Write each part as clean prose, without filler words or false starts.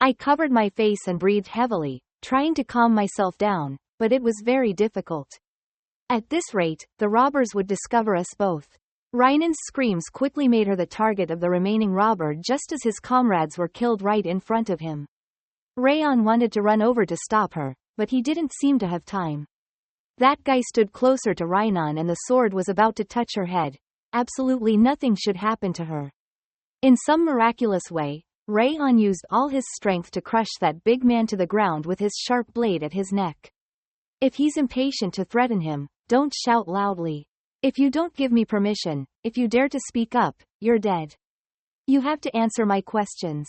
I covered my face and breathed heavily, trying to calm myself down, but it was very difficult. At this rate, the robbers would discover us both. Reinan's screams quickly made her the target of the remaining robber just as his comrades were killed right in front of him. Reian wanted to run over to stop her, but he didn't seem to have time. That guy stood closer to Reinan and the sword was about to touch her head. Absolutely nothing should happen to her. In some miraculous way, Reian used all his strength to crush that big man to the ground with his sharp blade at his neck. If he's impatient to threaten him, don't shout loudly. If you don't give me permission, if you dare to speak up, you're dead. You have to answer my questions.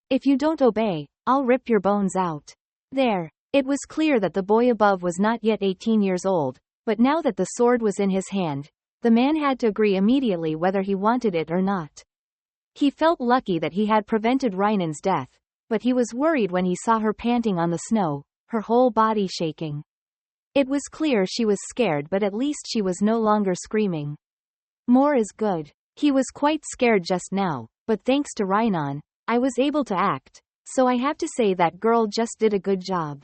If you don't obey, I'll rip your bones out. There. It was clear that the boy above was not yet 18 years old, but now that the sword was in his hand, the man had to agree immediately whether he wanted it or not. He felt lucky that he had prevented Reinan's death, but he was worried when he saw her panting on the snow, her whole body shaking. It was clear she was scared, but at least she was no longer screaming. More is good. He was quite scared just now, but thanks to Reinan, I was able to act, so I have to say that girl just did a good job.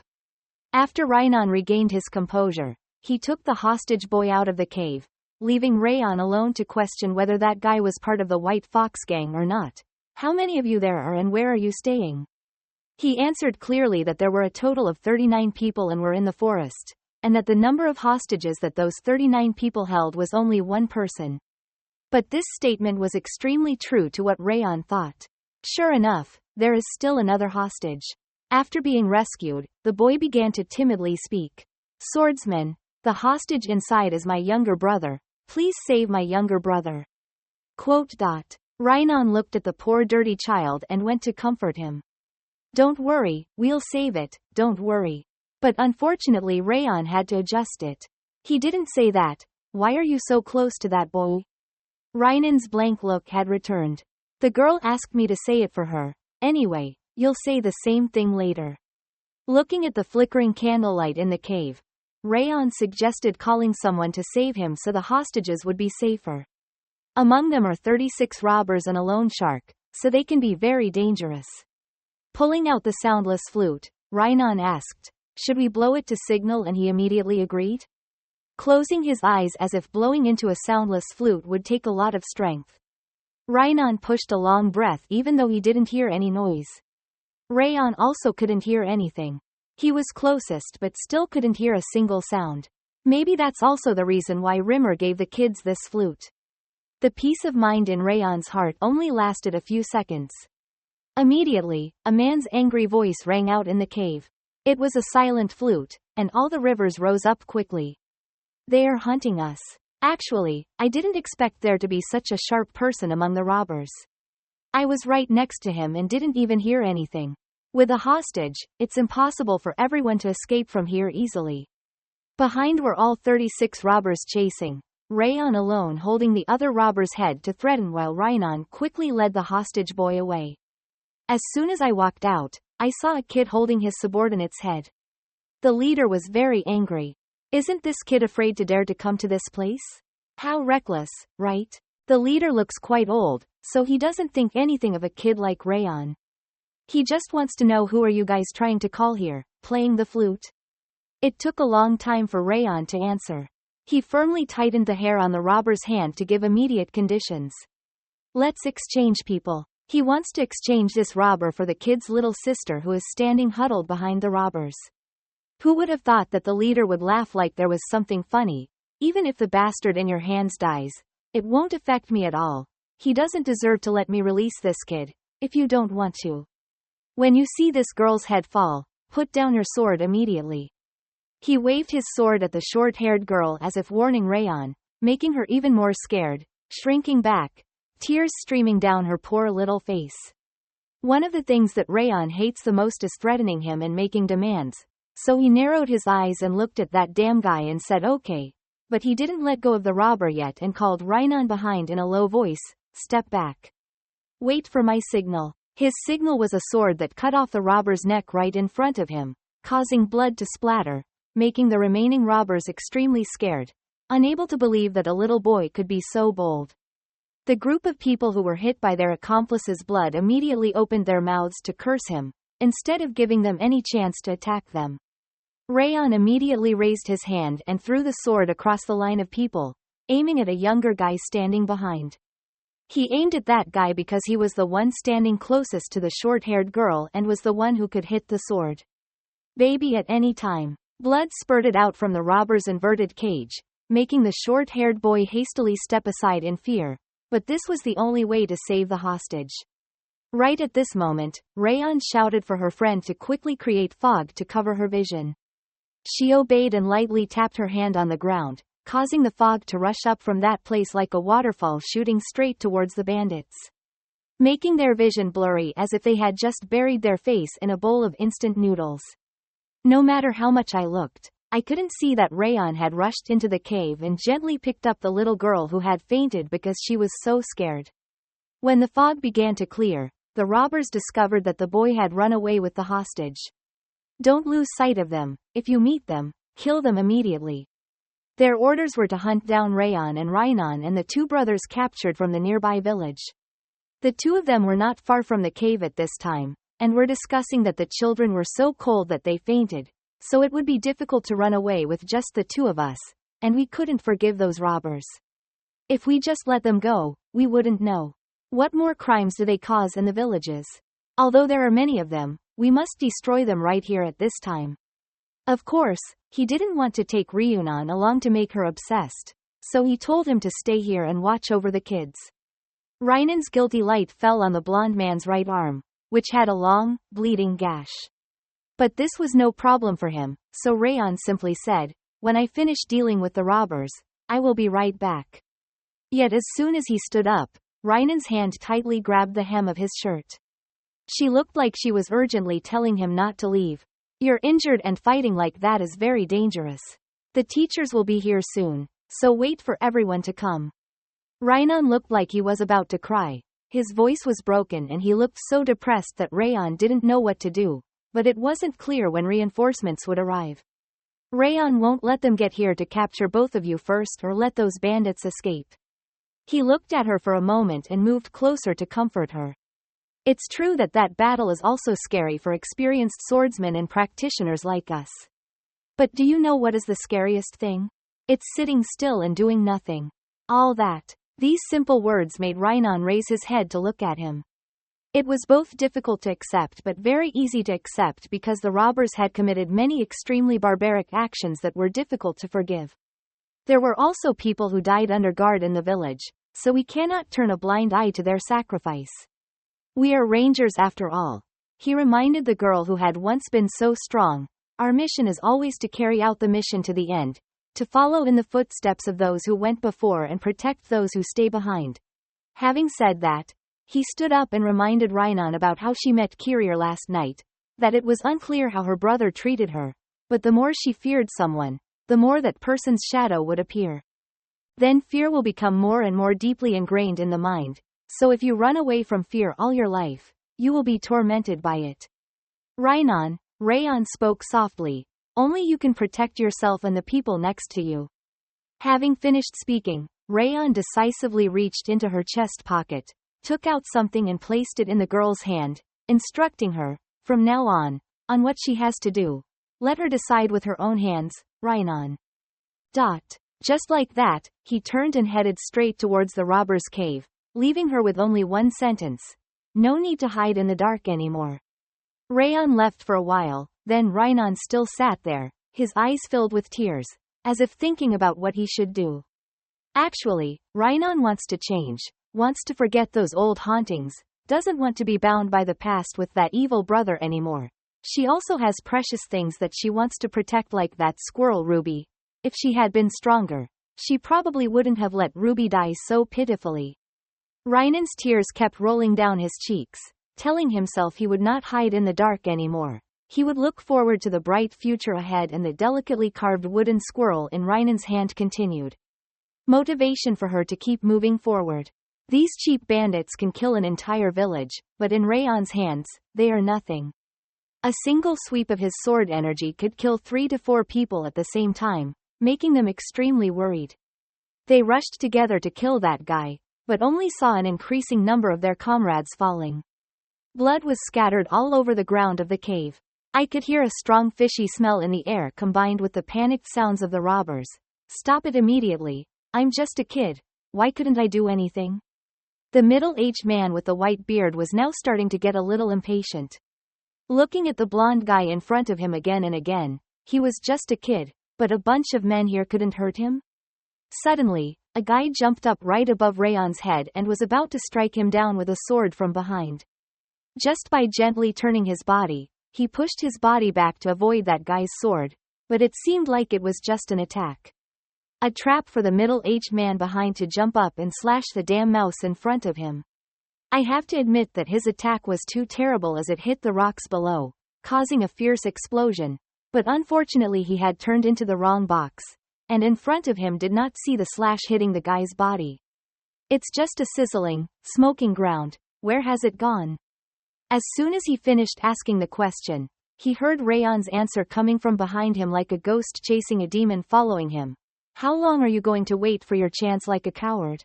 After Reinan regained his composure, he took the hostage boy out of the cave, leaving Reian alone to question whether that guy was part of the White Fox gang or not. How many of you there are and where are you staying? He answered clearly that there were a total of 39 people and were in the forest, and that the number of hostages that those 39 people held was only one person. But this statement was extremely true to what Reian thought. Sure enough, there is still another hostage. After being rescued, the boy began to timidly speak. Swordsman, the hostage inside is my younger brother. Please save my younger brother. Reinan looked at the poor dirty child and went to comfort him. Don't worry, we'll save it, don't worry. But unfortunately Reian had to adjust it. He didn't say that. Why are you so close to that boy? Reinan's blank look had returned. The girl asked me to say it for her. Anyway, you'll say the same thing later. Looking at the flickering candlelight in the cave, Reian suggested calling someone to save him so the hostages would be safer. Among them are 36 robbers and a loan shark, so they can be very dangerous. Pulling out the soundless flute, Reinan asked, should we blow it to signal, and he immediately agreed. Closing his eyes as if blowing into a soundless flute would take a lot of strength. Reinan pushed a long breath even though he didn't hear any noise. Reian also couldn't hear anything. He was closest but still couldn't hear a single sound. Maybe that's also the reason why Rimmer gave the kids this flute. The peace of mind in Reian's heart only lasted a few seconds. Immediately, a man's angry voice rang out in the cave. It was a silent flute, and all the rivers rose up quickly. They are hunting us. Actually, I didn't expect there to be such a sharp person among the robbers. I was right next to him and didn't even hear anything. With a hostage, it's impossible for everyone to escape from here easily. Behind were all 36 robbers chasing, Reian alone holding the other robber's head to threaten while Reinan quickly led the hostage boy away. As soon as I walked out, I saw a kid holding his subordinate's head. The leader was very angry. Isn't this kid afraid to dare to come to this place? How reckless, right? The leader looks quite old, so he doesn't think anything of a kid like Reian. He just wants to know, who are you guys trying to call here, playing the flute? It took a long time for Reian to answer. He firmly tightened the hair on the robber's hand to give immediate conditions. Let's exchange people. He wants to exchange this robber for the kid's little sister who is standing huddled behind the robbers. Who would have thought that the leader would laugh like there was something funny? Even if the bastard in your hands dies, it won't affect me at all. He doesn't deserve to let me release this kid, if you don't want to. When you see this girl's head fall, put down your sword immediately. He waved his sword at the short-haired girl as if warning Reian, making her even more scared, shrinking back, tears streaming down her poor little face. One of the things that Reian hates the most is threatening him and making demands, so he narrowed his eyes and looked at that damn guy and said okay, but he didn't let go of the robber yet and called Reinan behind in a low voice, step back. Wait for my signal. His signal was a sword that cut off the robber's neck right in front of him, causing blood to splatter, making the remaining robbers extremely scared, unable to believe that a little boy could be so bold. The group of people who were hit by their accomplice's blood immediately opened their mouths to curse him, instead of giving them any chance to attack them. Rayon immediately raised his hand and threw the sword across the line of people, aiming at a younger guy standing behind. He aimed at that guy because he was the one standing closest to the short-haired girl and was the one who could hit the sword. Baby at any time. Blood spurted out from the robber's inverted cage, making the short-haired boy hastily step aside in fear, but this was the only way to save the hostage. Right at this moment, Rayon shouted for her friend to quickly create fog to cover her vision. She obeyed and lightly tapped her hand on the ground, causing the fog to rush up from that place like a waterfall shooting straight towards the bandits, making their vision blurry as if they had just buried their face in a bowl of instant noodles. No matter how much I looked, I couldn't see that Rayon had rushed into the cave and gently picked up the little girl who had fainted because she was so scared. When the fog began to clear, the robbers discovered that the boy had run away with the hostage. Don't lose sight of them. If you meet them, kill them immediately. Their orders were to hunt down Rayon and Rhinon and the two brothers captured from the nearby village. The two of them were not far from the cave at this time, and were discussing that the children were so cold that they fainted, so it would be difficult to run away with just the two of us, and we couldn't forgive those robbers. If we just let them go, we wouldn't know. What more crimes do they cause in the villages? Although there are many of them, we must destroy them right here at this time. Of course, he didn't want to take Ryunan along to make her obsessed, so he told him to stay here and watch over the kids. Rhinon's guilty light fell on the blonde man's right arm, which had a long, bleeding gash. But this was no problem for him, so Rayon simply said, "When I finish dealing with the robbers, I will be right back." Yet as soon as he stood up, Rhinon's hand tightly grabbed the hem of his shirt. She looked like she was urgently telling him not to leave. "You're injured and fighting like that is very dangerous. The teachers will be here soon, so wait for everyone to come." Rhinon looked like he was about to cry. His voice was broken and he looked so depressed that Rayon didn't know what to do, but it wasn't clear when reinforcements would arrive. "Rayon won't let them get here to capture both of you first or let those bandits escape." He looked at her for a moment and moved closer to comfort her. It's true that that battle is also scary for experienced swordsmen and practitioners like us. But do you know what is the scariest thing? It's sitting still and doing nothing. All that. These simple words made Rhinon raise his head to look at him. It was both difficult to accept but very easy to accept because the robbers had committed many extremely barbaric actions that were difficult to forgive. There were also people who died under guard in the village, so we cannot turn a blind eye to their sacrifice. We are rangers after all. He reminded the girl who had once been so strong. Our mission is always to carry out the mission to the end, to follow in the footsteps of those who went before and protect those who stay behind. Having said that, he stood up and reminded Rhinon about how she met Kyrier last night, that it was unclear how her brother treated her, but the more she feared someone, the more that person's shadow would appear. Then fear will become more and more deeply ingrained in the mind. So if you run away from fear all your life, you will be tormented by it. Rhinon, Rayon spoke softly. Only you can protect yourself and the people next to you. Having finished speaking, Rayon decisively reached into her chest pocket, took out something and placed it in the girl's hand, instructing her, from now on what she has to do. Let her decide with her own hands, Rhinon. Just like that, he turned and headed straight towards the robber's cave, leaving her with only one sentence. No need to hide in the dark anymore. Rayon left for a while, then Rhinon still sat there, his eyes filled with tears, as if thinking about what he should do. Actually, Rhinon wants to change, wants to forget those old hauntings, doesn't want to be bound by the past with that evil brother anymore. She also has precious things that she wants to protect like that squirrel Ruby. If she had been stronger, she probably wouldn't have let Ruby die so pitifully. Rhinon's tears kept rolling down his cheeks, telling himself he would not hide in the dark anymore. He would look forward to the bright future ahead, and the delicately carved wooden squirrel in Rhinon's hand continued motivation for her to keep moving forward. These cheap bandits can kill an entire village, but in Rayon's hands, they are nothing. A single sweep of his sword energy could kill 3 to 4 people at the same time, making them extremely worried. They rushed together to kill that guy, but only saw an increasing number of their comrades falling. Blood was scattered all over the ground of the cave. I could hear a strong fishy smell in the air combined with the panicked sounds of the robbers. Stop it immediately. I'm just a kid. Why couldn't I do anything? The middle-aged man with the white beard was now starting to get a little impatient. Looking at the blonde guy in front of him again and again, he was just a kid, but a bunch of men here couldn't hurt him? Suddenly, a guy jumped up right above Rayon's head and was about to strike him down with a sword from behind. Just by gently turning his body, he pushed his body back to avoid that guy's sword, but it seemed like it was just an attack. A trap for the middle-aged man behind to jump up and slash the damn mouse in front of him. I have to admit that his attack was too terrible as it hit the rocks below, causing a fierce explosion, but unfortunately he had turned into the wrong box, and in front of him did not see the slash hitting the guy's body. It's just a sizzling, smoking ground. Where has it gone? As soon as he finished asking the question, he heard Rayon's answer coming from behind him like a ghost chasing a demon following him. How long are you going to wait for your chance like a coward?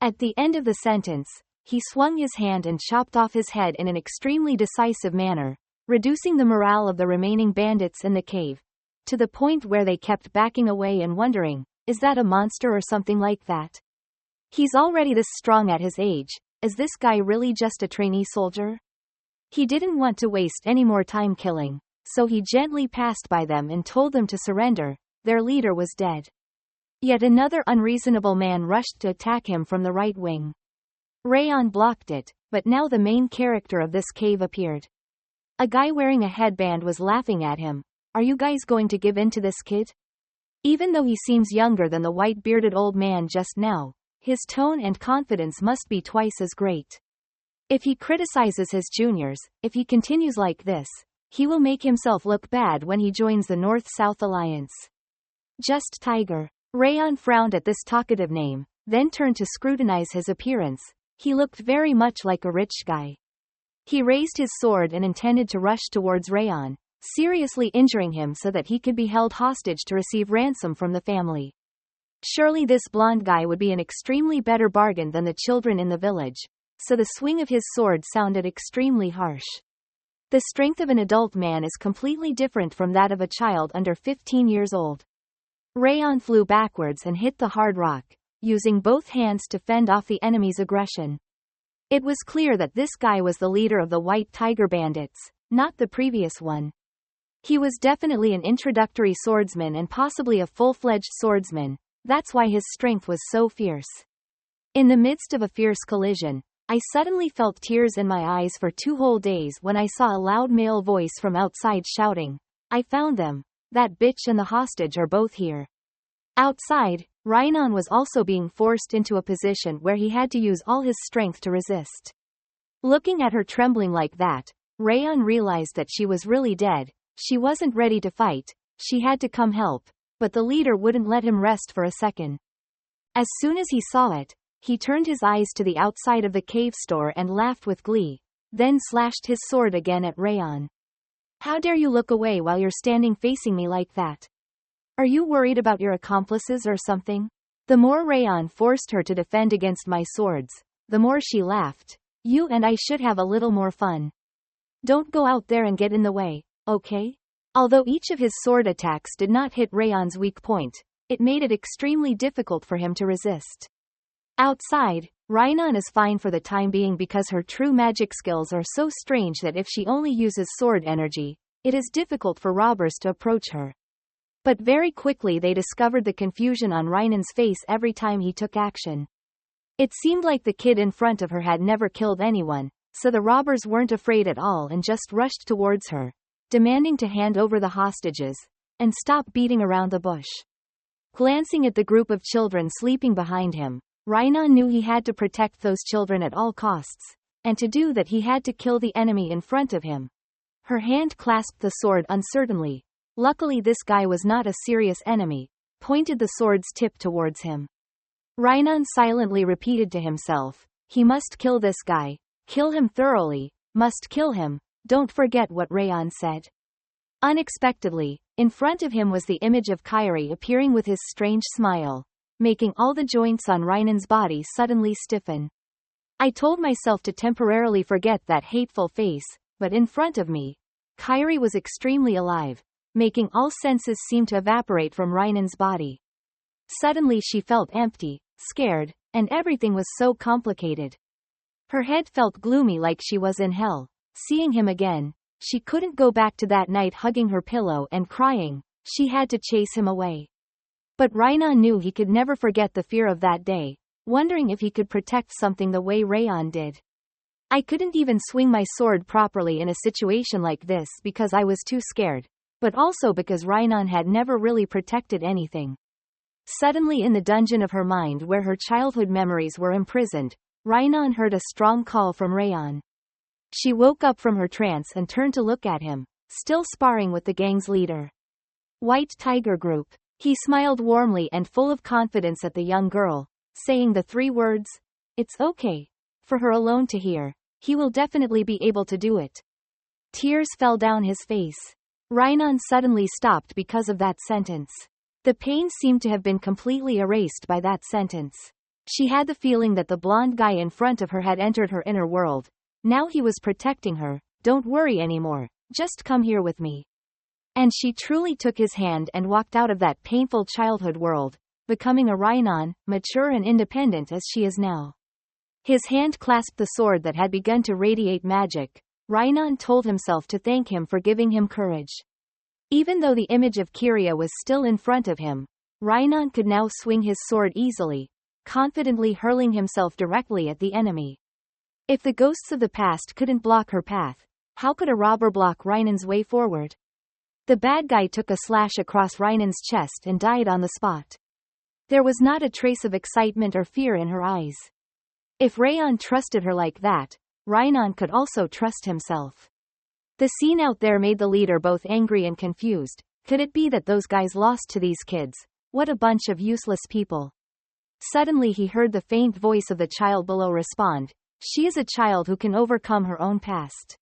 At the end of the sentence, he swung his hand and chopped off his head in an extremely decisive manner, reducing the morale of the remaining bandits in the cave, to the point where they kept backing away and wondering, is that a monster or something like that? He's already this strong at his age, is this guy really just a trainee soldier? He didn't want to waste any more time killing, so he gently passed by them and told them to surrender. Their leader was dead. Yet another unreasonable man rushed to attack him from the right wing. Rayon blocked it, but now the main character of this cave appeared. A guy wearing a headband was laughing at him. Are you guys going to give in to this kid? Even though he seems younger than the white-bearded old man just now, his tone and confidence must be twice as great. If he criticizes his juniors, if he continues like this, he will make himself look bad when he joins the North-South Alliance. Just Tiger. Rayon frowned at this talkative name, then turned to scrutinize his appearance. He looked very much like a rich guy. He raised his sword and intended to rush towards Rayon, seriously injuring him so that he could be held hostage to receive ransom from the family. Surely this blonde guy would be an extremely better bargain than the children in the village, so the swing of his sword sounded extremely harsh. The strength of an adult man is completely different from that of a child under 15 years old. Rayon flew backwards and hit the hard rock, using both hands to fend off the enemy's aggression. It was clear that this guy was the leader of the White Tiger Bandits, not the previous one. He was definitely an introductory swordsman and possibly a full-fledged swordsman, that's why his strength was so fierce. In the midst of a fierce collision, I suddenly felt tears in my eyes for 2 whole days when I saw a loud male voice from outside shouting, "I found them. That bitch and the hostage are both here." Outside, Rainon was also being forced into a position where he had to use all his strength to resist. Looking at her trembling like that, Rayon realized that she was really dead. She wasn't ready to fight, she had to come help, but the leader wouldn't let him rest for a second. As soon as he saw it, he turned his eyes to the outside of the cave store and laughed with glee, then slashed his sword again at Rayon. "How dare you look away while you're standing facing me like that? Are you worried about your accomplices or something?" The more Rayon forced her to defend against my swords, the more she laughed. "You and I should have a little more fun. Don't go out there and get in the way, okay?" Although each of his sword attacks did not hit Rayon's weak point, it made it extremely difficult for him to resist. Outside, Rainon is fine for the time being because her true magic skills are so strange that if she only uses sword energy, it is difficult for robbers to approach her. But very quickly they discovered the confusion on Rainon's face every time he took action. It seemed like the kid in front of her had never killed anyone, so the robbers weren't afraid at all and just rushed towards her, demanding to hand over the hostages, and stop beating around the bush. Glancing at the group of children sleeping behind him, Rainon knew he had to protect those children at all costs, and to do that he had to kill the enemy in front of him. Her hand clasped the sword uncertainly. Luckily this guy was not a serious enemy, pointed the sword's tip towards him. Rainon silently repeated to himself, "He must kill this guy. Kill him thoroughly. Must kill him." Don't forget what Rayon said. Unexpectedly, in front of him was the image of Kairi appearing with his strange smile, making all the joints on Rainon's body suddenly stiffen. I told myself to temporarily forget that hateful face, but in front of me, Kairi was extremely alive, making all senses seem to evaporate from Reinan's body. Suddenly she felt empty, scared, and everything was so complicated. Her head felt gloomy like she was in hell. Seeing him again, she couldn't go back to that night hugging her pillow and crying. She had to chase him away. But Reinan knew he could never forget the fear of that day, wondering if he could protect something the way Rayon did. I couldn't even swing my sword properly in a situation like this because I was too scared, but also because Reinan had never really protected anything. Suddenly in the dungeon of her mind where her childhood memories were imprisoned, Reinan heard a strong call from Rayon. She woke up from her trance and turned to look at him, still sparring with the gang's leader. White Tiger Group. He smiled warmly and full of confidence at the young girl, saying the 3 words, "It's okay," for her alone to hear. He will definitely be able to do it. Tears fell down his face. Reinan suddenly stopped because of that sentence. The pain seemed to have been completely erased by that sentence. She had the feeling that the blonde guy in front of her had entered her inner world. Now he was protecting her. "Don't worry anymore. Just come here with me." And she truly took his hand and walked out of that painful childhood world, becoming a Reinan, mature and independent as she is now. His hand clasped the sword that had begun to radiate magic. Reinan told himself to thank him for giving him courage. Even though the image of Kiria was still in front of him, Reinan could now swing his sword easily, confidently hurling himself directly at the enemy. If the ghosts of the past couldn't block her path, how could a robber block Reinan's way forward? The bad guy took a slash across Reinan's chest and died on the spot. There was not a trace of excitement or fear in her eyes. If Rayon trusted her like that, Reinan could also trust himself. The scene out there made the leader both angry and confused. Could it be that those guys lost to these kids? What a bunch of useless people. Suddenly he heard the faint voice of the child below respond, "She is a child who can overcome her own past."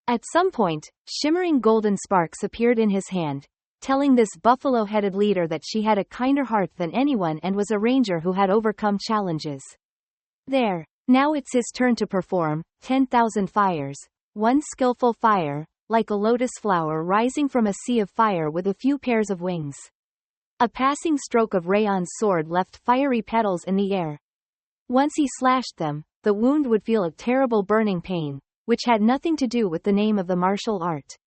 At some point, shimmering golden sparks appeared in his hand, telling this buffalo-headed leader that she had a kinder heart than anyone and was a ranger who had overcome challenges. There. Now it's his turn to perform. 10,000 fires. One skillful fire, like a lotus flower rising from a sea of fire with a few pairs of wings. A passing stroke of Rayon's sword left fiery petals in the air. Once he slashed them, the wound would feel a terrible burning pain, which had nothing to do with the name of the martial art.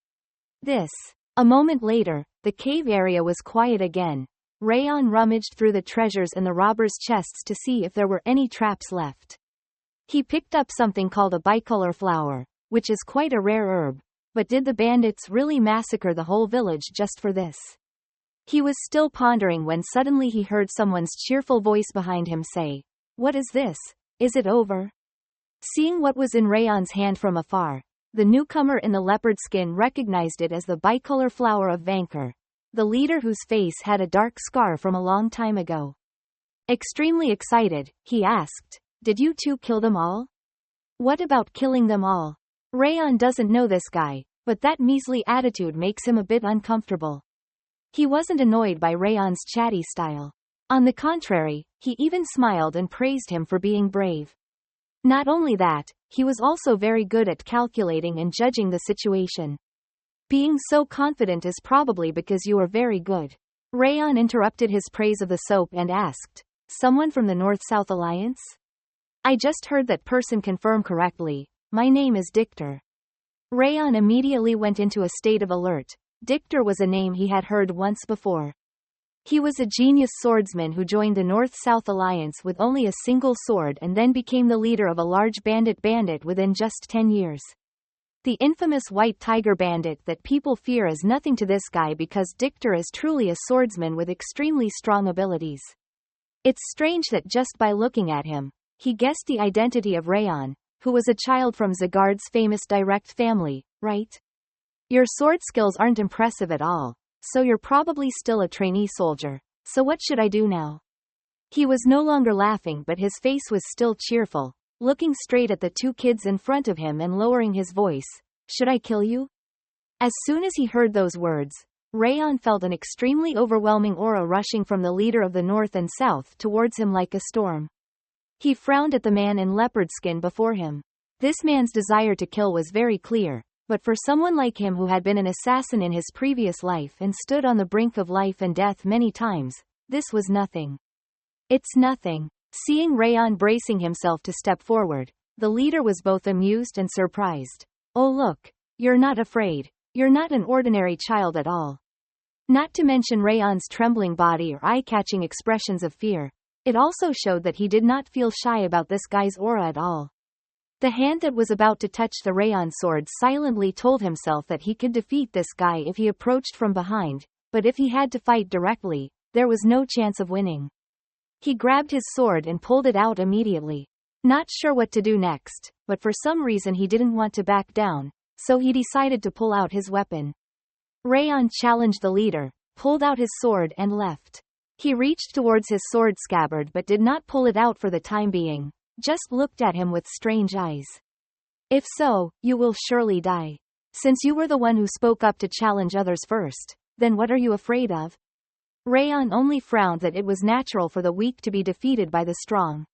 A moment later, the cave area was quiet again. Rayon rummaged through the treasures in the robbers' chests to see if there were any traps left. He picked up something called a bicolor flower, which is quite a rare herb, but did the bandits really massacre the whole village just for this? He was still pondering when suddenly he heard someone's cheerful voice behind him say, "What is this? Is it over?" Seeing what was in Rayon's hand from afar, the newcomer in the leopard skin recognized it as the bicolor flower of Vankar, the leader whose face had a dark scar from a long time ago. Extremely excited, he asked, "Did you two kill them all?" "What about killing them all?" Rayon doesn't know this guy, but that measly attitude makes him a bit uncomfortable. He wasn't annoyed by Rayon's chatty style. On the contrary, he even smiled and praised him for being brave. Not only that, he was also very good at calculating and judging the situation. "Being so confident is probably because you are very good." Rayon interrupted his praise of the soap and asked, "Someone from the North-South Alliance?" "I just heard that person confirm correctly. My name is Dictor." Rayon immediately went into a state of alert. Dictor was a name he had heard once before. He was a genius swordsman who joined the North-South Alliance with only a single sword and then became the leader of a large bandit within just 10 years. The infamous White Tiger Bandit that people fear is nothing to this guy because Dictor is truly a swordsman with extremely strong abilities. It's strange that just by looking at him, he guessed the identity of Rayon, who was a child from Zagard's famous direct family, right? "Your sword skills aren't impressive at all, so you're probably still a trainee soldier. So what should I do now?" He was no longer laughing but his face was still cheerful, looking straight at the two kids in front of him and lowering his voice. "Should I kill you?" As soon as he heard those words, Rayon felt an extremely overwhelming aura rushing from the leader of the North and South towards him like a storm. He frowned at the man in leopard skin before him. This man's desire to kill was very clear, but for someone like him who had been an assassin in his previous life and stood on the brink of life and death many times, this was nothing. It's nothing. Seeing Rayon bracing himself to step forward, the leader was both amused and surprised. Oh look, you're not afraid. You're not an ordinary child at all. Not to mention Rayon's trembling body or eye-catching expressions of fear. It also showed that he did not feel shy about this guy's aura at all. The hand that was about to touch the Rayon sword silently told himself that he could defeat this guy if he approached from behind, but if he had to fight directly, there was no chance of winning. He grabbed his sword and pulled it out immediately. Not sure what to do next, but for some reason he didn't want to back down, so he decided to pull out his weapon. Rayon challenged the leader, pulled out his sword and left. He reached towards his sword scabbard but did not pull it out for the time being, just looked at him with strange eyes. If so, you will surely die. Since you were the one who spoke up to challenge others first, then what are you afraid of? Rayon only frowned that it was natural for the weak to be defeated by the strong.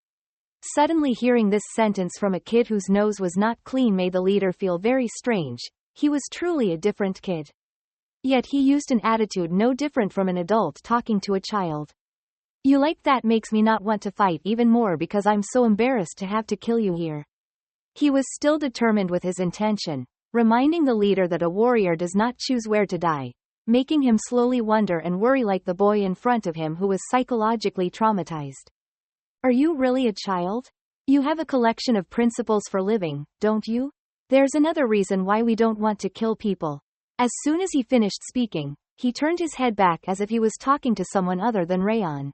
Suddenly hearing this sentence from a kid whose nose was not clean made the leader feel very strange. He was truly a different kid. Yet he used an attitude no different from an adult talking to a child. You like that makes me not want to fight even more because I'm so embarrassed to have to kill you here. He was still determined with his intention, reminding the leader that a warrior does not choose where to die, making him slowly wonder and worry like the boy in front of him who was psychologically traumatized. Are you really a child? You have a collection of principles for living, don't you? There's another reason why we don't want to kill people. As soon as he finished speaking, he turned his head back as if he was talking to someone other than Rayon.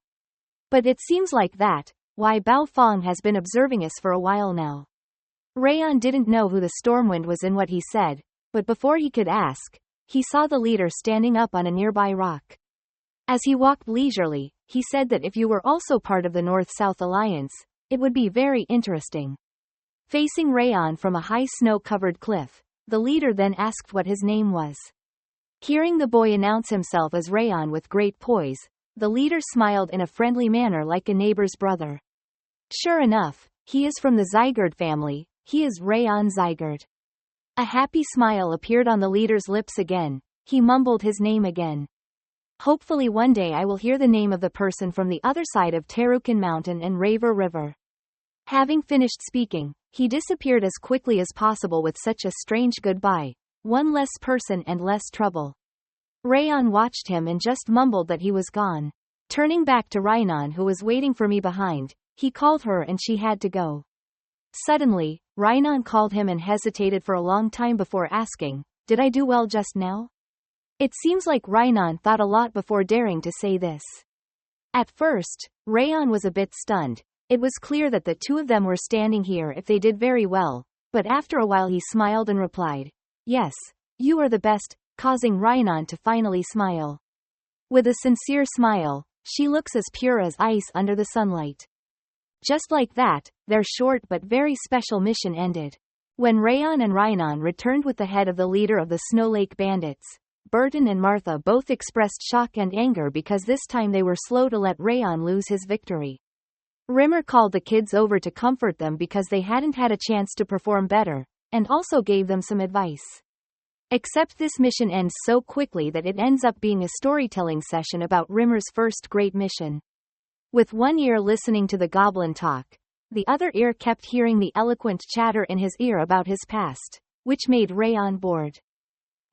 But it seems like that, why Bao Fong has been observing us for a while now. Rayon didn't know who the Stormwind was in what he said, but before he could ask, he saw the leader standing up on a nearby rock. As he walked leisurely, he said that if you were also part of the North-South Alliance, it would be very interesting. Facing Rayon from a high snow-covered cliff, the leader then asked what his name was. Hearing the boy announce himself as Rayon with great poise, the leader smiled in a friendly manner like a neighbor's brother. Sure enough, he is from the Zygarde family, he is Rayon Zygarde. A happy smile appeared on the leader's lips again, he mumbled his name again. Hopefully one day I will hear the name of the person from the other side of Terukan Mountain and Raver River. Having finished speaking, he disappeared as quickly as possible with such a strange goodbye, one less person and less trouble. Rayon watched him and just mumbled that he was gone. Turning back to Rainon who was waiting for me behind, he called her and she had to go. Suddenly, Rainon called him and hesitated for a long time before asking, "Did I do well just now?" It seems like Rainon thought a lot before daring to say this. At first, Rayon was a bit stunned. It was clear that the two of them were standing here if they did very well, but after a while he smiled and replied, "Yes, you are the best," causing Rainon to finally smile. With a sincere smile, she looks as pure as ice under the sunlight. Just like that, their short but very special mission ended. When Rayon and Rainon returned with the head of the leader of the Snow Lake Bandits, Burton and Martha both expressed shock and anger because this time they were slow to let Rayon lose his victory. Rimmer called the kids over to comfort them because they hadn't had a chance to perform better, and also gave them some advice. Except this mission ends so quickly that it ends up being a storytelling session about Rimmer's first great mission. With one ear listening to the goblin talk, the other ear kept hearing the eloquent chatter in his ear about his past, which made Rayon bored.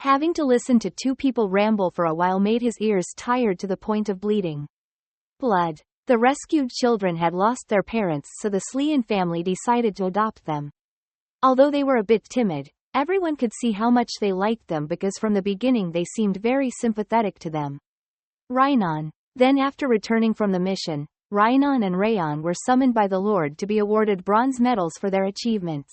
Having to listen to two people ramble for a while made his ears tired to the point of bleeding. Blood. The rescued children had lost their parents, so the Slean family decided to adopt them. Although they were a bit timid, everyone could see how much they liked them because from the beginning they seemed very sympathetic to them. Rainon. Then after returning from the mission, Rainon and Rayon were summoned by the Lord to be awarded bronze medals for their achievements.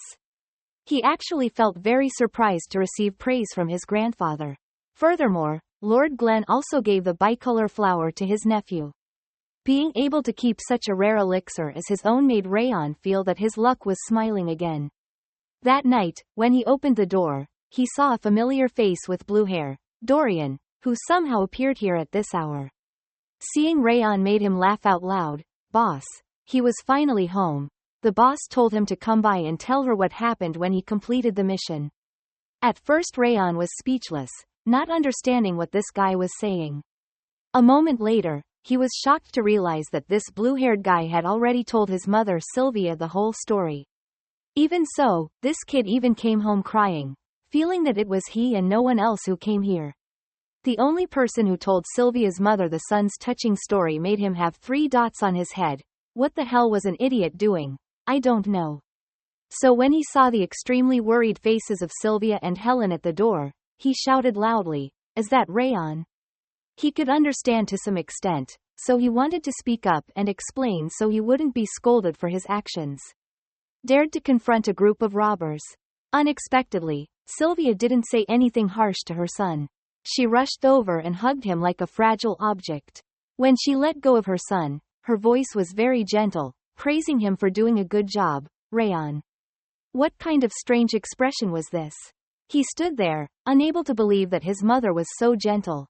He actually felt very surprised to receive praise from his grandfather. Furthermore, Lord Glenn also gave the bicolor flower to his nephew. Being able to keep such a rare elixir as his own made Rayon feel that his luck was smiling again. That night, when he opened the door, he saw a familiar face with blue hair, Dorian, who somehow appeared here at this hour. Seeing Rayon made him laugh out loud. "Boss, He was finally home. The boss told him to come by and tell her what happened when he completed the mission. At first Rayon was speechless, not understanding what this guy was saying. A moment later, he was shocked to realize that this blue-haired guy had already told his mother Sylvia the whole story. Even so, this kid even came home crying, feeling that it was he and no one else who came here. The only person who told Sylvia's mother the son's touching story made him have 3 dots on his head. What the hell was an idiot doing? I don't know. So when he saw the extremely worried faces of Sylvia and Helen at the door, he shouted loudly, "Is that Rayon?" He could understand to some extent, so he wanted to speak up and explain so he wouldn't be scolded for his actions. Dared to confront a group of robbers. Unexpectedly, Sylvia didn't say anything harsh to her son. She rushed over and hugged him like a fragile object. When she let go of her son, her voice was very gentle, praising him for doing a good job. Rayon. What kind of strange expression was this? He stood there, unable to believe that his mother was so gentle.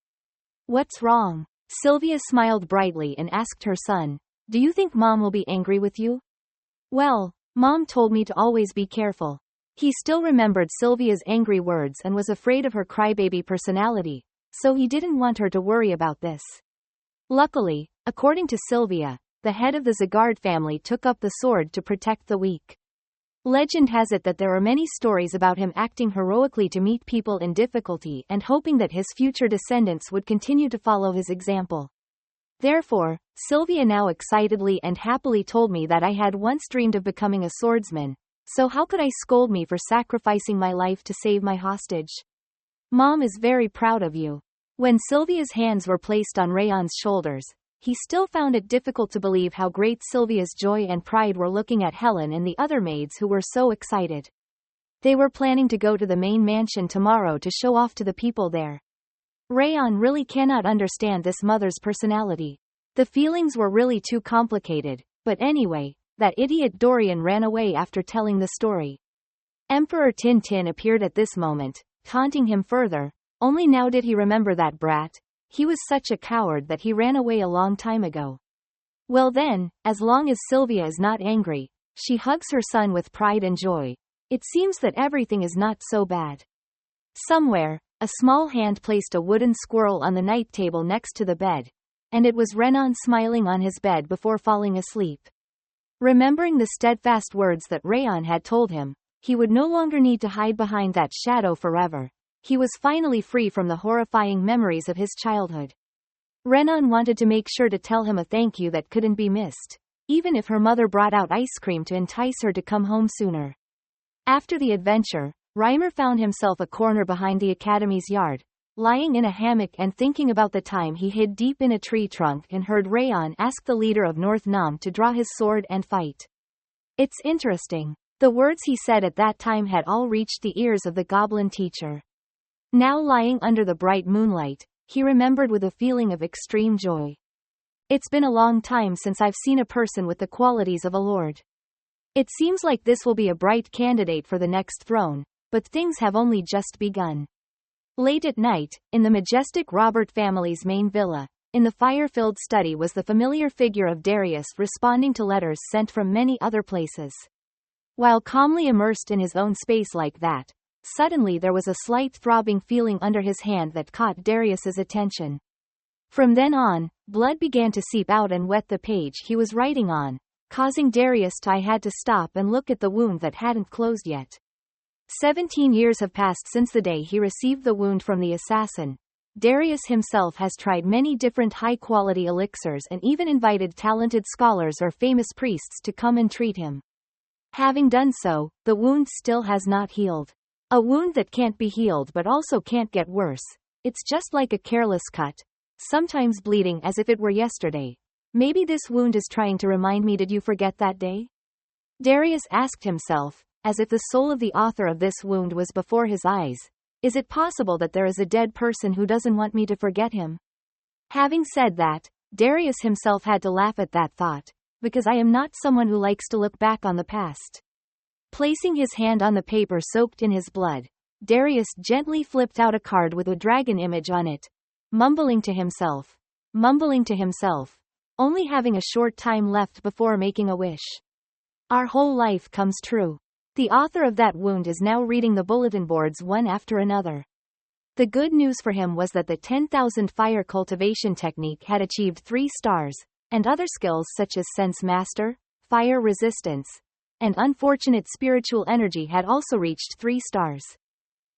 What's wrong? Sylvia smiled brightly and asked her son, "Do you think Mom will be angry with you?" "Well, Mom told me to always be careful." He still remembered Sylvia's angry words and was afraid of her crybaby personality, so he didn't want her to worry about this. Luckily, according to Sylvia, the head of the Zagard family took up the sword to protect the weak. Legend has it that there are many stories about him acting heroically to meet people in difficulty and hoping that his future descendants would continue to follow his example. Therefore, Sylvia now excitedly and happily told me that I had once dreamed of becoming a swordsman, so how could I scold me for sacrificing my life to save my hostage? Mom is very proud of you. When Sylvia's hands were placed on Rayon's shoulders, he still found it difficult to believe how great Sylvia's joy and pride were looking at Helen and the other maids who were so excited. They were planning to go to the main mansion tomorrow to show off to the people there. Rayon really cannot understand this mother's personality. The feelings were really too complicated, but anyway, that idiot Dorian ran away after telling the story. Emperor Tintin appeared at this moment, taunting him further, only now did he remember that brat. He was such a coward that he ran away a long time ago. Well then, as long as Sylvia is not angry, she hugs her son with pride and joy. It seems that everything is not so bad. Somewhere, a small hand placed a wooden squirrel on the night table next to the bed, and it was Renan smiling on his bed before falling asleep. Remembering the steadfast words that Rayon had told him, he would no longer need to hide behind that shadow forever. He was finally free from the horrifying memories of his childhood. Renan wanted to make sure to tell him a thank you that couldn't be missed, even if her mother brought out ice cream to entice her to come home sooner. After the adventure, Reimer found himself a corner behind the academy's yard, lying in a hammock and thinking about the time he hid deep in a tree trunk and heard Rayon ask the leader of North Nam to draw his sword and fight. It's interesting. The words he said at that time had all reached the ears of the goblin teacher. Now lying under the bright moonlight, he remembered with a feeling of extreme joy. It's been a long time since I've seen a person with the qualities of a lord. It seems like this will be a bright candidate for the next throne, but things have only just begun. Late at night, in the majestic Robert family's main villa, in the fire-filled study was the familiar figure of Darius responding to letters sent from many other places. While calmly immersed in his own space like that, suddenly there was a slight throbbing feeling under his hand that caught Darius's attention. From then on, blood began to seep out and wet the page he was writing on, causing Darius to had to stop and look at the wound that hadn't closed yet. 17 years have passed since the day he received the wound from the assassin. Darius himself has tried many different high-quality elixirs and even invited talented scholars or famous priests to come and treat him. Having done so, the wound still has not healed. A wound that can't be healed but also can't get worse. It's just like a careless cut, sometimes bleeding as if it were yesterday. Maybe this wound is trying to remind me, did you forget that day? Darius asked himself, as if the soul of the author of this wound was before his eyes. Is it possible that there is a dead person who doesn't want me to forget him? Having said that, Darius himself had to laugh at that thought, because I am not someone who likes to look back on the past. Placing his hand on the paper soaked in his blood, Darius gently flipped out a card with a dragon image on it, mumbling to himself. only having a short time left before making a wish. Our whole life comes true. The author of that wound is now reading the bulletin boards one after another. The good news for him was that the 10,000 fire cultivation technique had achieved 3 stars, and other skills such as Sense Master, Fire Resistance, and Unfortunate Spiritual Energy had also reached 3 stars.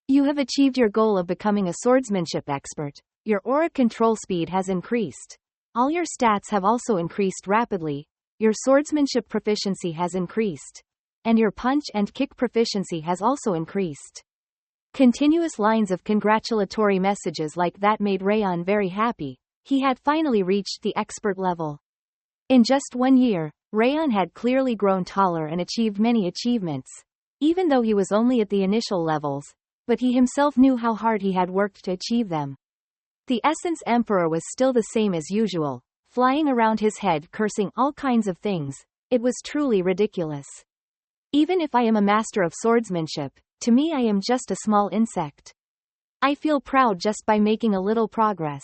You have achieved your goal of becoming a swordsmanship expert. Your aura control speed has increased. All your stats have also increased rapidly. Your swordsmanship proficiency has increased. And your punch and kick proficiency has also increased. Continuous lines of congratulatory messages like that made Rayon very happy. He had finally reached the expert level. In just 1 year, Rayon had clearly grown taller and achieved many achievements, even though he was only at the initial levels, but he himself knew how hard he had worked to achieve them. The Essence Emperor was still the same as usual, flying around his head cursing all kinds of things. It was truly ridiculous. Even if I am a master of swordsmanship, to me I am just a small insect. I feel proud just by making a little progress.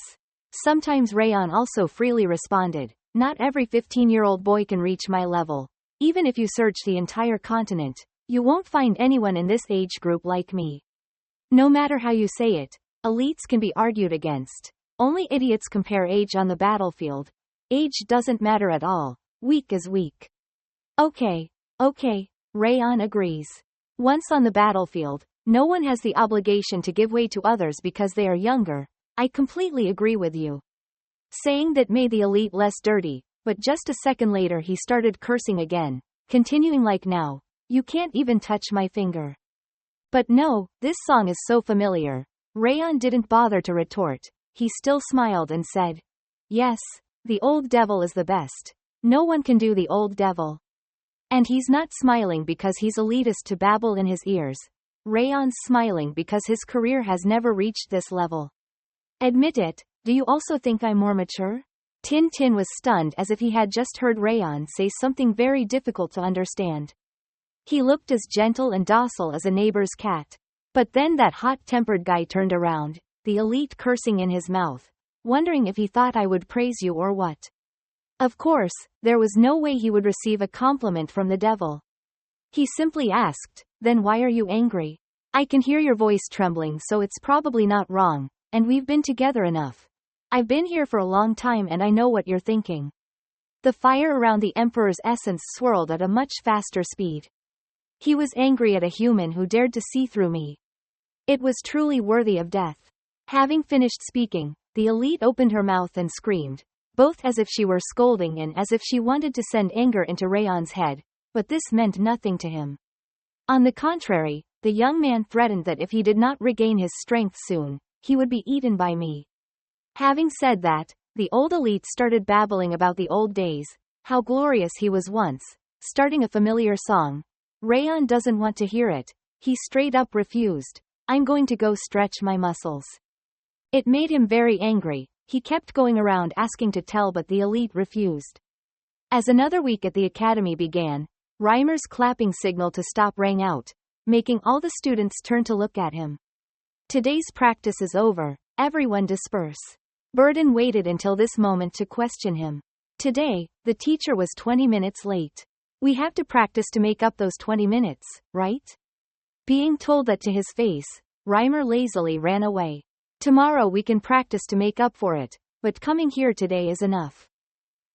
Sometimes Rayon also freely responded, not every 15-year-old boy can reach my level. Even if you search the entire continent, you won't find anyone in this age group like me. No matter how you say it, elites can be argued against. Only idiots compare age on the battlefield. Age doesn't matter at all. Weak is weak. Okay, Rayon agrees. Once on the battlefield, no one has the obligation to give way to others because they are younger. I completely agree with you. Saying that made the elite less dirty, but just a second later he started cursing again, continuing like now, you can't even touch my finger. But no, this song is so familiar. Rayon didn't bother to retort. He still smiled and said, yes, the old devil is the best. No one can do the old devil. And he's not smiling because he's elitist to babble in his ears. Rayon's smiling because his career has never reached this level. Admit it, do you also think I'm more mature? Tin was stunned as if he had just heard Rayon say something very difficult to understand. He looked as gentle and docile as a neighbor's cat. But then that hot-tempered guy turned around, the elite cursing in his mouth, wondering if he thought I would praise you or what. Of course, there was no way he would receive a compliment from the devil. He simply asked, then why are you angry? I can hear your voice trembling, so it's probably not wrong, and we've been together enough. I've been here for a long time and I know what you're thinking. The fire around the Emperor's essence swirled at a much faster speed. He was angry at a human who dared to see through me. It was truly worthy of death. Having finished speaking, the elite opened her mouth and screamed, both as if she were scolding and as if she wanted to send anger into Rayon's head, but this meant nothing to him. On the contrary, the young man threatened that if he did not regain his strength soon, he would be eaten by me. Having said that, the old elite started babbling about the old days, how glorious he was once, starting a familiar song. Rayon doesn't want to hear it. He straight up refused. I'm going to go stretch my muscles. It made him very angry. He kept going around asking to tell, but the elite refused. As another week at the academy began, Reimer's clapping signal to stop rang out, making all the students turn to look at him. Today's practice is over. Everyone disperse. Burden waited until this moment to question him. Today, the teacher was 20 minutes late. We have to practice to make up those 20 minutes, right? Being told that to his face, Reimer lazily ran away. Tomorrow we can practice to make up for it, but coming here today is enough.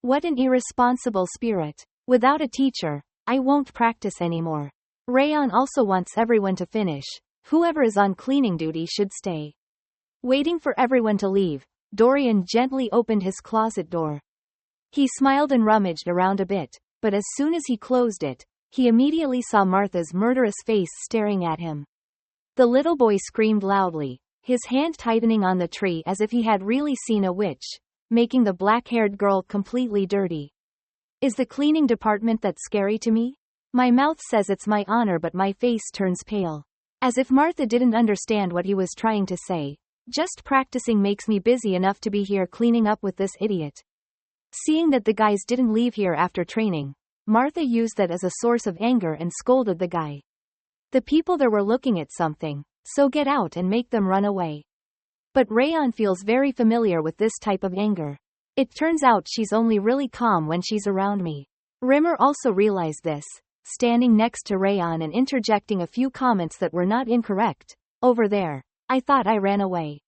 What an irresponsible spirit. Without a teacher, I won't practice anymore. Rayon also wants everyone to finish. Whoever is on cleaning duty should stay. Waiting for everyone to leave, Dorian gently opened his closet door. He smiled and rummaged around a bit, but as soon as he closed it, he immediately saw Martha's murderous face staring at him. The little boy screamed loudly, his hand tightening on the tree as if he had really seen a witch, making the black-haired girl completely dirty. Is the cleaning department that scary to me? My mouth says it's my honor, but my face turns pale. As if Martha didn't understand what he was trying to say. Just practicing makes me busy enough to be here cleaning up with this idiot. Seeing that the guys didn't leave here after training, Martha used that as a source of anger and scolded the guy. The people there were looking at something, so get out and make them run away. But Rayon feels very familiar with this type of anger. It turns out she's only really calm when she's around me. Rimmer also realized this, standing next to Rayon and interjecting a few comments that were not incorrect. Over there. I thought I ran away.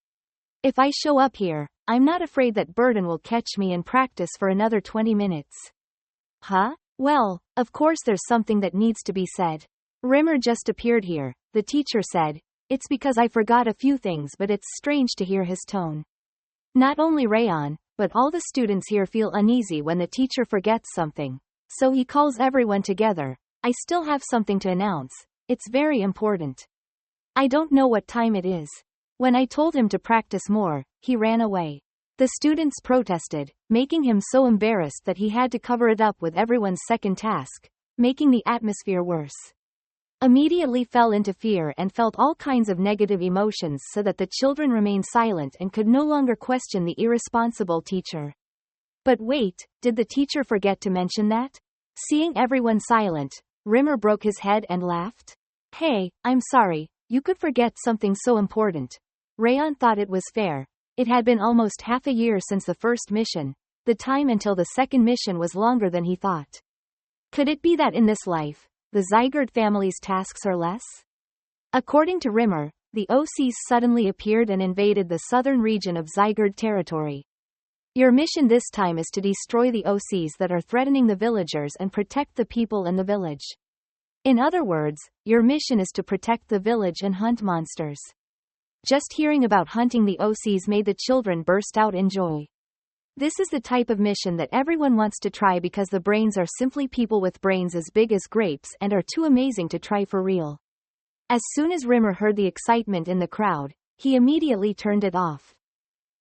If I show up here, I'm not afraid that Burden will catch me and practice for another 20 minutes. Huh? Well, of course there's something that needs to be said. Rimmer just appeared here, the teacher said. It's because I forgot a few things, but it's strange to hear his tone. Not only Rayon, but all the students here feel uneasy when the teacher forgets something. So he calls everyone together. I still have something to announce. It's very important. I don't know what time it is. When I told him to practice more, he ran away. The students protested, making him so embarrassed that he had to cover it up with everyone's second task, making the atmosphere worse. Immediately fell into fear and felt all kinds of negative emotions so that the children remained silent and could no longer question the irresponsible teacher. But wait, did the teacher forget to mention that? Seeing everyone silent, Rimmer broke his head and laughed. Hey, I'm sorry, you could forget something so important. Rayon thought it was fair. It had been almost half a year since the first mission. The time until the second mission was longer than he thought. Could it be that in this life, the Zygarde family's tasks are less? According to Rimmer, the OCs suddenly appeared and invaded the southern region of Zygarde territory. Your mission this time is to destroy the OCs that are threatening the villagers and protect the people in the village. In other words, your mission is to protect the village and hunt monsters. Just hearing about hunting the OCs made the children burst out in joy. This is the type of mission that everyone wants to try because the brains are simply people with brains as big as grapes and are too amazing to try for real. As soon as Rimmer heard the excitement in the crowd, he immediately turned it off.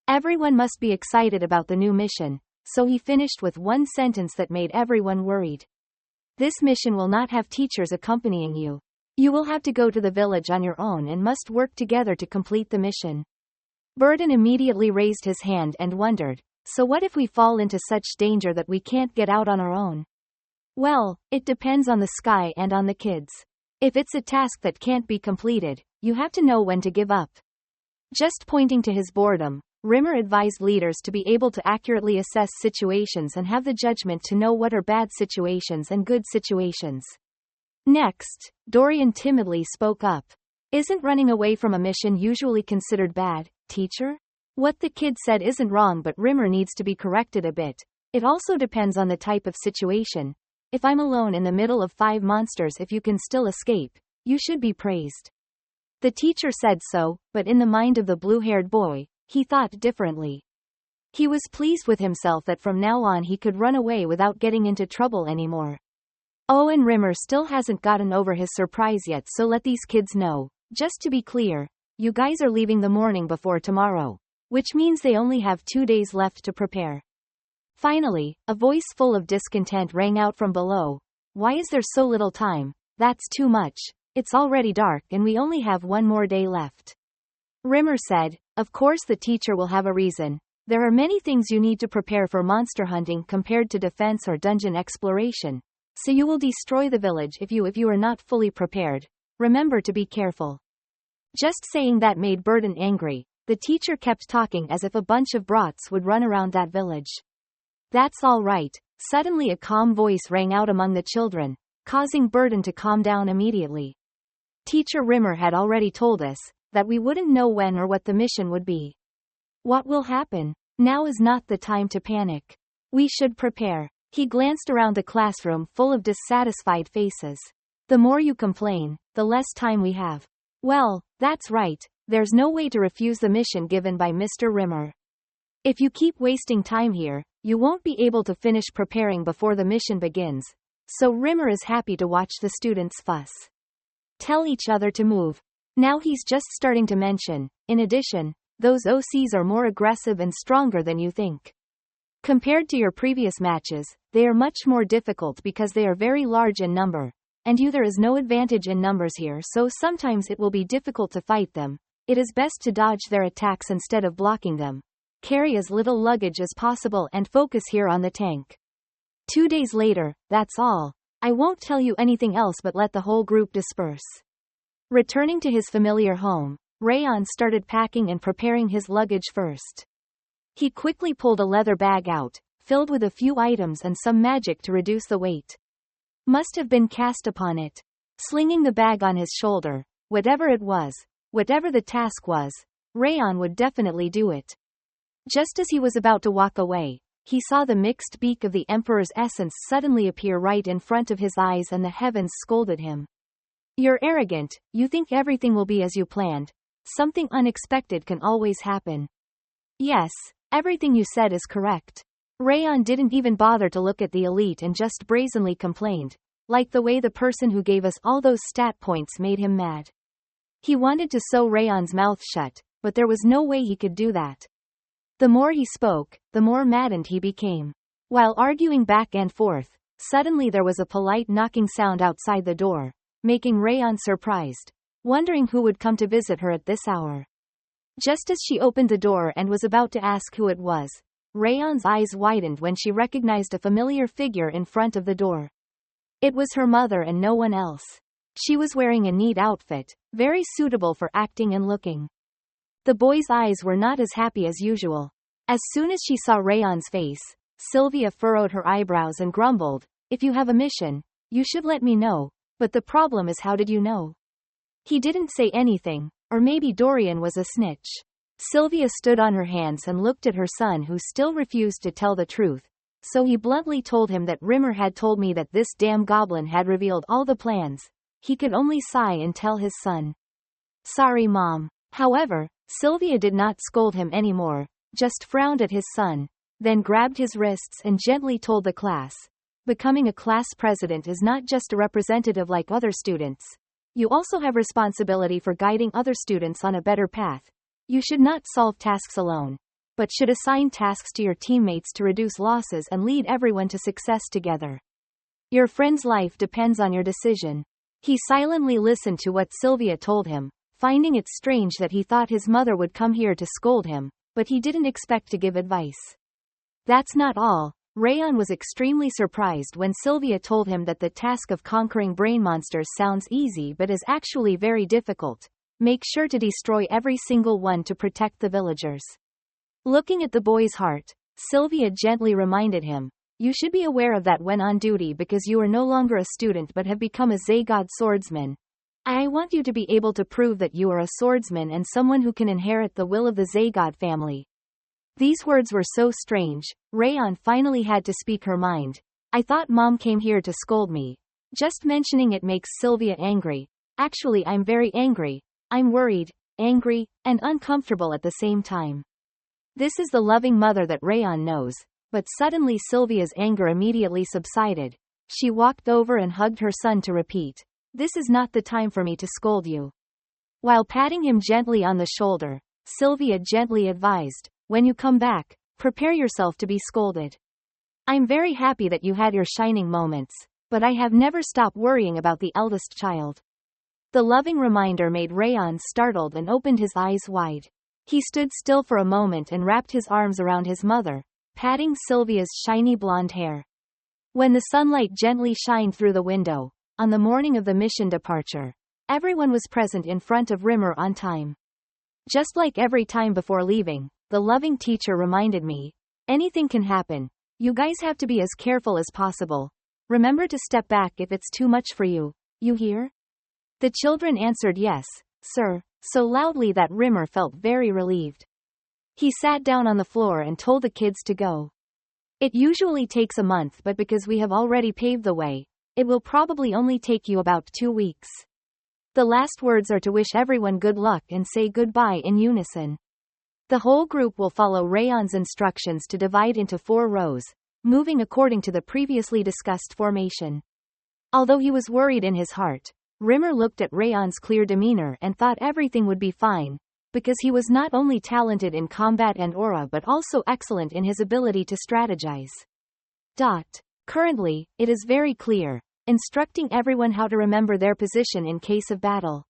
Everyone must be excited about the new mission, so he finished with one sentence that made everyone worried. This mission will not have teachers accompanying you. You will have to go to the village on your own and must work together to complete the mission. Burden immediately raised his hand and wondered, so what if we fall into such danger that we can't get out on our own? Well, it depends on the sky and on the kids. If it's a task that can't be completed, you have to know when to give up. Just pointing to his boredom, Rimmer advised leaders to be able to accurately assess situations and have the judgment to know what are bad situations and good situations. Next, Dorian timidly spoke up. Isn't running away from a mission usually considered bad, teacher? What the kid said isn't wrong, but Rimmer needs to be corrected a bit. It also depends on the type of situation. If I'm alone in the middle of 5 monsters, if you can still escape, you should be praised. The teacher said so, but in the mind of the blue-haired boy, he thought differently. He was pleased with himself that from now on he could run away without getting into trouble anymore. Oh, and Rimmer still hasn't gotten over his surprise yet, so let these kids know. Just to be clear, you guys are leaving the morning before tomorrow, which means they only have 2 days left to prepare. Finally, a voice full of discontent rang out from below. Why is there so little time? That's too much. It's already dark and we only have 1 more day left. Rimmer said, of course the teacher will have a reason. There are many things you need to prepare for monster hunting compared to defense or dungeon exploration. So you will destroy the village if you are not fully prepared. Remember to be careful. Just saying that made Burden angry. The teacher kept talking as if a bunch of brats would run around that village. That's all right. Suddenly a calm voice rang out among the children, causing Burden to calm down immediately. Teacher Rimmer had already told us that we wouldn't know when or what the mission would be. What will happen? Now is not the time to panic. We should prepare. He glanced around the classroom full of dissatisfied faces. The more you complain, the less time we have. Well, that's right. There's no way to refuse the mission given by Mr. Rimmer. If you keep wasting time here, you won't be able to finish preparing before the mission begins. So Rimmer is happy to watch the students fuss. Tell each other to move. Now he's just starting to mention, in addition, those OCs are more aggressive and stronger than you think. Compared to your previous matches, they are much more difficult because they are very large in number, and there is no advantage in numbers here, so sometimes it will be difficult to fight them. It is best to dodge their attacks instead of blocking them. Carry as little luggage as possible and focus here on the tank. 2 days later, that's all. I won't tell you anything else but let the whole group disperse. Returning to his familiar home, Rayon started packing and preparing his luggage first. He quickly pulled a leather bag out, filled with a few items and some magic to reduce the weight. Must have been cast upon it. Slinging the bag on his shoulder, whatever it was, whatever the task was, Rayon would definitely do it. Just as he was about to walk away, he saw the mixed beak of the Emperor's essence suddenly appear right in front of his eyes and the heavens scolded him. You're arrogant, you think everything will be as you planned. Something unexpected can always happen. Yes, everything you said is correct. Rayon didn't even bother to look at the elite and just brazenly complained, like the way the person who gave us all those stat points made him mad. He wanted to sew Rayon's mouth shut, but there was no way he could do that. The more he spoke, the more maddened he became. While arguing back and forth, suddenly there was a polite knocking sound outside the door, making Rayon surprised, wondering who would come to visit her at this hour. Just as she opened the door and was about to ask who it was, Rayon's eyes widened when she recognized a familiar figure in front of the door. It was her mother and no one else. She was wearing a neat outfit, very suitable for acting and looking. The boy's eyes were not as happy as usual. As soon as she saw Rayon's face, Sylvia furrowed her eyebrows and grumbled, "If you have a mission, you should let me know, but the problem is how did you know?" He didn't say anything, or maybe Dorian was a snitch. Sylvia stood on her hands and looked at her son who still refused to tell the truth, so he bluntly told him that Rimmer had told me that this damn goblin had revealed all the plans. He could only sigh and tell his son. "Sorry, Mom." However, Sylvia did not scold him anymore, just frowned at his son, then grabbed his wrists and gently told the class, "Becoming a class president is not just a representative like other students. You also have responsibility for guiding other students on a better path. You should not solve tasks alone, but should assign tasks to your teammates to reduce losses and lead everyone to success together. Your friend's life depends on your decision." He silently listened to what Sylvia told him, finding it strange that he thought his mother would come here to scold him, but he didn't expect to give advice. That's not all. Rayon was extremely surprised when Sylvia told him that the task of conquering brain monsters sounds easy but is actually very difficult. Make sure to destroy every single one to protect the villagers. Looking at the boy's heart, Sylvia gently reminded him, "You should be aware of that when on duty because you are no longer a student but have become a Zaygod swordsman. I want you to be able to prove that you are a swordsman and someone who can inherit the will of the Zaygod family." These words were so strange, Rayon finally had to speak her mind. "I thought Mom came here to scold me." Just mentioning it makes Sylvia angry. "Actually, I'm very angry. I'm worried, angry, and uncomfortable at the same time." This is the loving mother that Rayon knows, but suddenly Sylvia's anger immediately subsided. She walked over and hugged her son to repeat, "This is not the time for me to scold you." While patting him gently on the shoulder, Sylvia gently advised, "When you come back, prepare yourself to be scolded. I'm very happy that you had your shining moments, but I have never stopped worrying about the eldest child." The loving reminder made Rayon startled and opened his eyes wide. He stood still for a moment and wrapped his arms around his mother, patting Sylvia's shiny blonde hair. When the sunlight gently shined through the window, on the morning of the mission departure, everyone was present in front of Rimmer on time. Just like every time before leaving, the loving teacher reminded me, "Anything can happen. You guys have to be as careful as possible. Remember to step back if it's too much for you. You hear?" The children answered yes, sir, so loudly that Rimmer felt very relieved. He sat down on the floor and told the kids to go. "It usually takes a month, but because we have already paved the way, it will probably only take you about 2 weeks. The last words are to wish everyone good luck and say goodbye in unison." The whole group will follow Rayon's instructions to divide into 4 rows, moving according to the previously discussed formation. Although he was worried in his heart, Rimmer looked at Rayon's clear demeanor and thought everything would be fine, because he was not only talented in combat and aura but also excellent in his ability to strategize. Currently, it is very clear, instructing everyone how to remember their position in case of battle.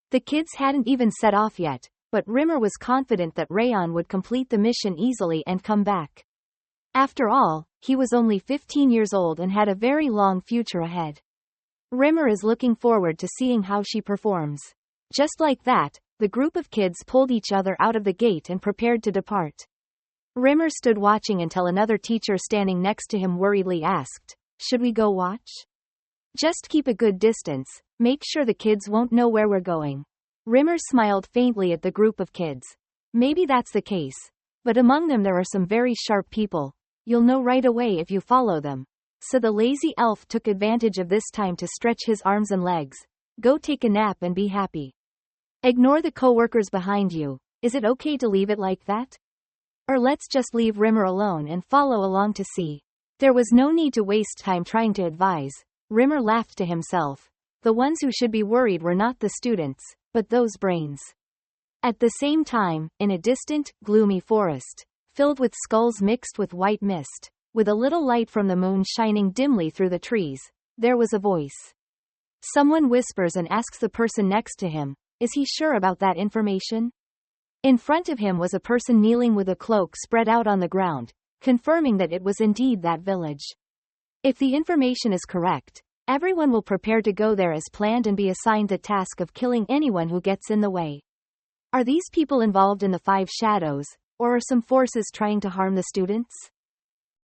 The kids hadn't even set off yet, but Rimmer was confident that Rayon would complete the mission easily and come back. After all, he was only 15 years old and had a very long future ahead. Rimmer is looking forward to seeing how she performs. Just like that, the group of kids pulled each other out of the gate and prepared to depart. Rimmer stood watching until another teacher standing next to him worriedly asked, "Should we go watch?" "Just keep a good distance, make sure the kids won't know where we're going." Rimmer smiled faintly at the group of kids. Maybe that's the case. But among them there are some very sharp people. You'll know right away if you follow them. So the lazy elf took advantage of this time to stretch his arms and legs. Go take a nap and be happy. Ignore the co-workers behind you. Is it okay to leave it like that? Or let's just leave Rimmer alone and follow along to see. There was no need to waste time trying to advise. Rimmer laughed to himself. The ones who should be worried were not the students, but those brains. At the same time, in a distant, gloomy forest, filled with skulls mixed with white mist, with a little light from the moon shining dimly through the trees, there was a voice. Someone whispers and asks the person next to him, "Is he sure about that information?" In front of him was a person kneeling with a cloak spread out on the ground, confirming that it was indeed that village. If the information is correct, everyone will prepare to go there as planned and be assigned the task of killing anyone who gets in the way. Are these people involved in the Five Shadows, or are some forces trying to harm the students?